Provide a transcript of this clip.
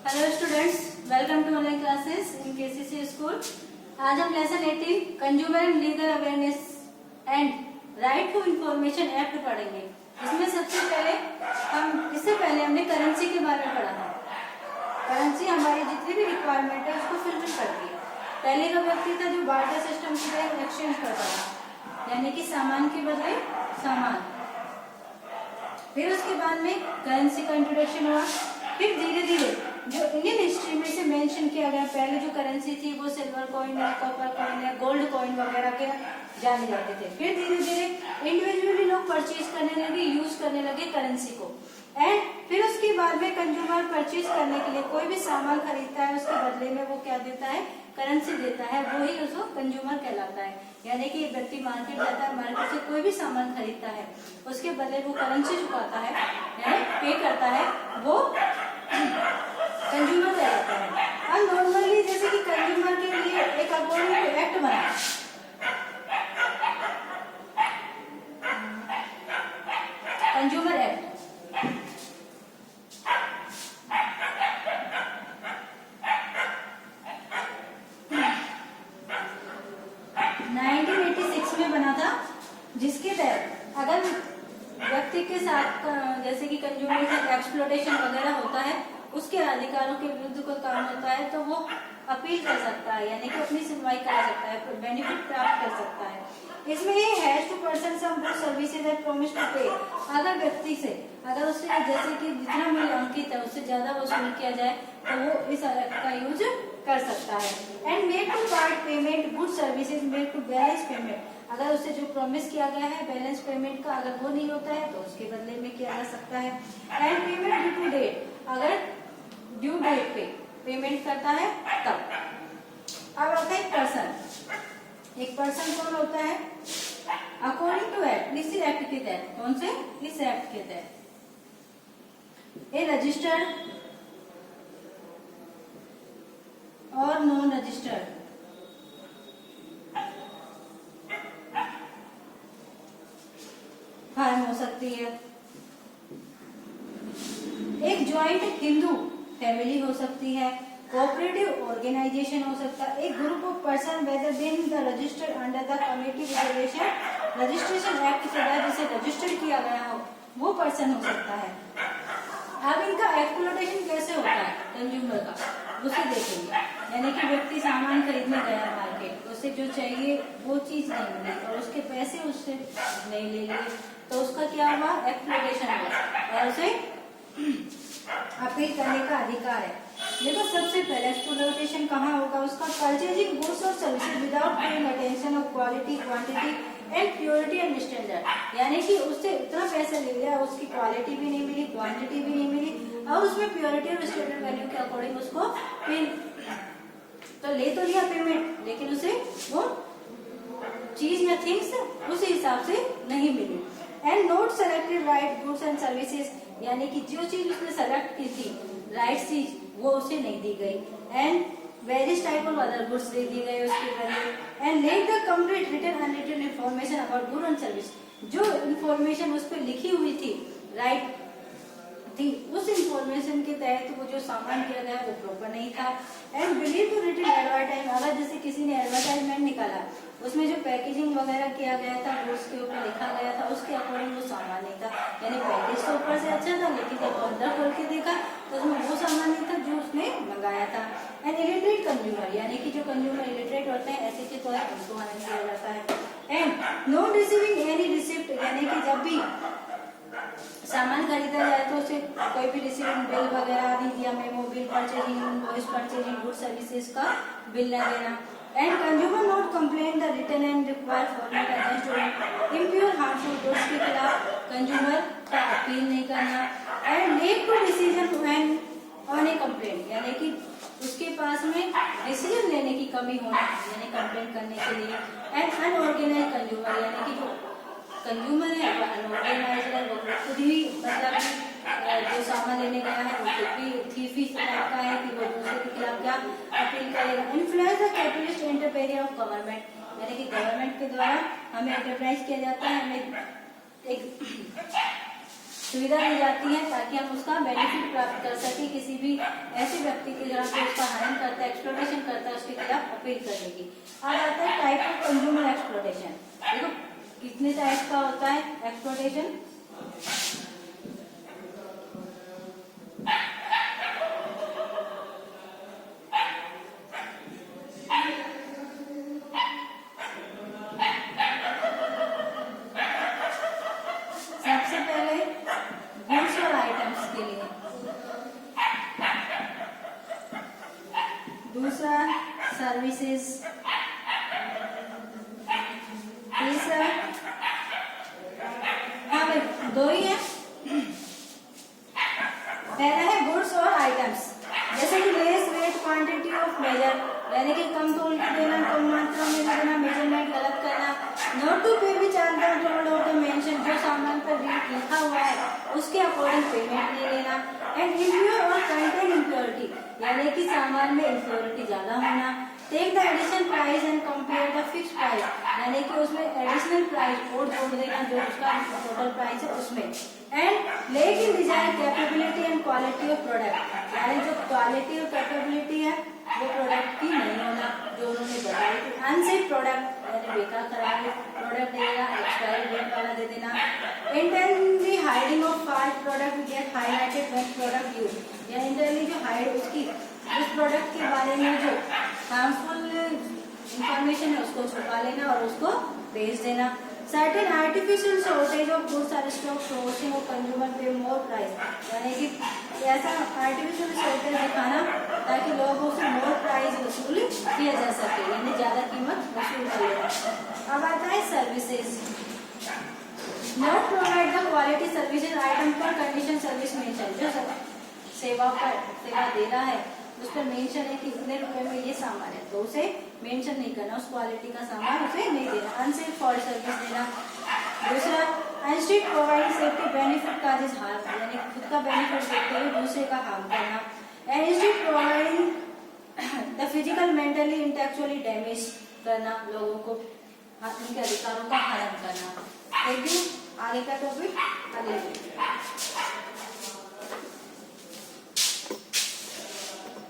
Hello students, welcome to online classes in KCC school. आज हम lesson 18 consumer and legal awareness and right to information act पढ़ेंगे। इसमें इससे पहले हमने करेंसी के बारे में पढ़ा था। करेंसी हमारी जितनी भी रिक्वायरमेंट है उसको फुलफिल करती है। पहले का व्यक्ति था जो बार्टर सिस्टम की तरह एक्सचेंज करता था, यानी कि सामान के बदले सामान। फिर उसके बाद में करेंसी का इंट्रोडक्शन हुआ। फिर धीरे धीरे जो इंडियन हिस्ट्री में से मेंशन किया गया, पहले जो करेंसी थी वो सिल्वर कॉइन है, कॉपर कॉइन है, गोल्ड कॉइन वगैरह के जाने जाते थे। फिर धीरे धीरे इंडिविजुअली लोग परचेज करने लगे, यूज करने लगे करेंसी को। एंड फिर उसके बाद में कंज्यूमर परचेज करने के लिए कोई भी सामान खरीदता है, उसके बदले में वो क्या देता है, करेंसी देता है। वही उसको कंज्यूमर कहलाता है। यानी कि व्यक्ति मार्केट जाता है, मार्केट से कोई भी सामान खरीदता है, उसके बदले वो करेंसी चुकाता है, यानी पे करता है, वो कंज्यूमर कहलाता है। अब नॉर्मली जैसे कि कंज्यूमर के लिए एक अकॉर्डिंग टू एक्ट बना, कंज्यूमर एक्ट। में बना था, जिसके तहत अगर व्यक्ति के साथ जैसे कि कंज्यूमर के साथ एक्सप्लॉयटेशन वगैरह होता है, उसके अधिकारों के विरुद्ध कोई काम होता है तो वो अपील कर सकता है, यानी कि अपनी सुनवाई कर सकता है, बेनिफिट प्राप्त कर सकता है। इसमें ये has to person some good services and promise to pay. अगर व्यक्ति से अगर उससे जैसे कि जितना मूल्य अंकित है उससे ज्यादा वसूल किया जाए तो वो इस का यूज कर सकता है। And make to part payment good services make to balance payment. अगर उससे जो प्रॉमिस किया गया है बैलेंस पेमेंट का, अगर वो नहीं होता है तो उसके बदले में किया जा सकता है। And payment due to date, अगर ड्यू डेट पे पेमेंट करता है तब। अब आता है पर्सन। एक पर्सन कौन होता है? अकॉर्डिंग टू एक्ट, इस एक्ट के तहत। कौन से? इस एक्ट के तहत ए रजिस्टर्ड और नॉन रजिस्टर्ड फर्म हो सकती है, एक ज्वाइंट हिंदू फैमिली हो सकती है, कोऑपरेटिव ऑर्गेनाइजेशन हो सकता है, एक group of person whether being the registered under the committee reservation registration act के तहत जिसे रजिस्टर्ड किया गया हो वो पर्सन हो सकता है। अब इनका एक्सप्लॉयटेशन कैसे होता है कंज्यूमर का, उसे देखेंगे। यानी कि व्यक्ति सामान खरीदने गया मार्केट, उसे जो चाहिए वो चीज नहीं मिली और उसके पैसे उससे नहीं ले लिए तो उसका क्या हुआ? एक्सप्लॉयटेशन हुआ और उसे अपील करने का अधिकार है। देखो सबसे पहले एक्सप्लॉयटेशन कहाँ होगा? उसका परचेजिंग गुड्स और services without paying attention of quality, quantity and purity and standard. यानी कि उससे इतना पैसा ले लिया, उसकी क्वालिटी भी नहीं मिली, क्वांटिटी भी नहीं मिली और उसमें प्योरिटी और स्टैंडर्ड वैल्यू के अकॉर्डिंग उसको तो ले तो लिया पेमेंट, लेकिन उसे वो चीज या थिंग्स उस हिसाब से नहीं मिली। And not selected right goods and services, यानी कि जो चीज उसने सेलेक्ट की थी राइट चीज वो उसे नहीं दी गई। And various type of other goods दे दिए गए उसके बदले। And let the complete written unwritten information about good and service, जो इन्फॉर्मेशन उस पर लिखी हुई थी राइट थी, उस इंफॉर्मेशन के तहत वो जो सामान दिया गया वो प्रॉपर नहीं था। And believe to written advertisement, अगर जैसे किसी ने एडवर्टाइजमेंट निकाला उसमें जो पैकेजिंग वगैरह किया गया था गुड्स के ऊपर लिखा गया था उसके अकॉर्डिंग वो सामान नहीं था, यानी पैकेज तो ऊपर से अच्छा था लेकिन जब अंदर खोल के देखा तो उसमें वो सामान नहीं था जो उसने मंगाया था। एंड इलिटरेट कंज्यूमर, यानी कि जो कंज्यूमर इलिटरेट होते हैं ऐसे के तौर पर उनको आनंद दिया जाता है। And not receiving any receipt, यानी कि जब भी सामान खरीदा जाए तो उसे कोई भी रिसीविंग बिल वगैरह नहीं दिया, memo bill, purchasing invoice, purchasing good services का बिल न देना। And consumer note complain the return and require format against impure harmful goods के खिलाफ कंज्यूमर का अपील नहीं करना। And late to decision and on a complaint, यानी कि उसके पास में डिसीजन लेने की कमी होना, यानी कंप्लेंट करने के लिए। एंड अनऑर्गेनाइज कंज्यूमर, यानी कि जो कंज्यूमर है वो अनऑर्गेनाइज है, वो खुद ही मतलब जो सामान लेने गया है वो खुद भी थीफी टाइप का है कि वो दूसरे के खिलाफ क्या अपील करेगा। Influence the capitalist entrepreneur of government, यानी कि गवर्नमेंट के द्वारा हमें एंटरप्राइज किया जाता है, हमें एक सुविधा दी जाती है ताकि हम उसका बेनिफिट प्राप्त कर सके। किसी भी ऐसे व्यक्ति के खिलाफ जो उसका हनन करता है, एक्सप्लॉयटेशन करता है, उसके खिलाफ अपील करने की। अब आता है टाइप ऑफ कंज्यूमर एक्सप्लॉयटेशन। देखो कितने टाइप का होता है एक्सप्लॉयटेशन। सबसे पहले गुड्स और आइटम्स के लिए, दूसरा सर्विसेज, तीसरा, हाँ भाई दो ही है। पहला है गुड्स और आइटम्स, जैसे कि less weight quantity of measure, यानी कि कम तोल के देना, कम मात्रा में देना, मेजरमेंट गलत करना। नोट टू पे भी चार्ज ऑफ द मेंशन, जो सामान पर रेट लिखा हुआ है उसके अकॉर्डिंग पेमेंट नहीं लेना। एंड इम्प्योर और कंटेन इम्प्योरिटी, यानी कि सामान में इम्प्योरिटी ज्यादा होना। Take the additional price and compare the fix price, यानी कि उसमें एडिशनल प्राइस और जोड़ देना जो उसका टोटल प्राइस है उसमें। And lake in design capability and quality of product, यानी जो क्वालिटी और कैपेबिलिटी है वो प्रोडक्ट की नहीं होना जो उन्होंने बताई थी। अनसेफ प्रोडक्ट, यानी बेकार खराब प्रोडक्ट देगा, एक्सपायरी डेट वाला दे देना। Intentionally hiding of false product get highlighted when product use, या इंटेंशनली जो हाइड उसकी उस प्रोडक्ट के बारे में जो हार्मफुल इंफॉर्मेशन है उसको छुपा लेना और उसको बेच देना। Certain artificial shortage of goods or stock forcing of consumer pay more price, यानी कि ऐसा आर्टिफिशियल शॉर्टेज दिखाना ताकि लोगों से मोर प्राइस वसूल किया जा सके, यानी ज्यादा कीमत वसूल कर लेना। अब आता है services. Not provide the quality services item पर कंडीशन सर्विस मेंशन, जो सेवा दे रहा है उस पर मेंशन है कि इतने रुपए में ये सामान है तो उसे मेंशन नहीं करना, उस क्वालिटी का सामान उसे नहीं देना। अनसेफ फॉल्स सर्विस देना। दूसरा, अनस्ट्रिक्ट प्रोवाइडिंग सेफ्टी बेनिफिट का हार्म, यानी खुद का बेनिफिट देते हुए दूसरे का हार्म करना। Unstrict providing the physical mentally intellectually damage करना, लोगों को उनके अधिकारों का हनन करना। Thank you. आगे का टॉपिक अगले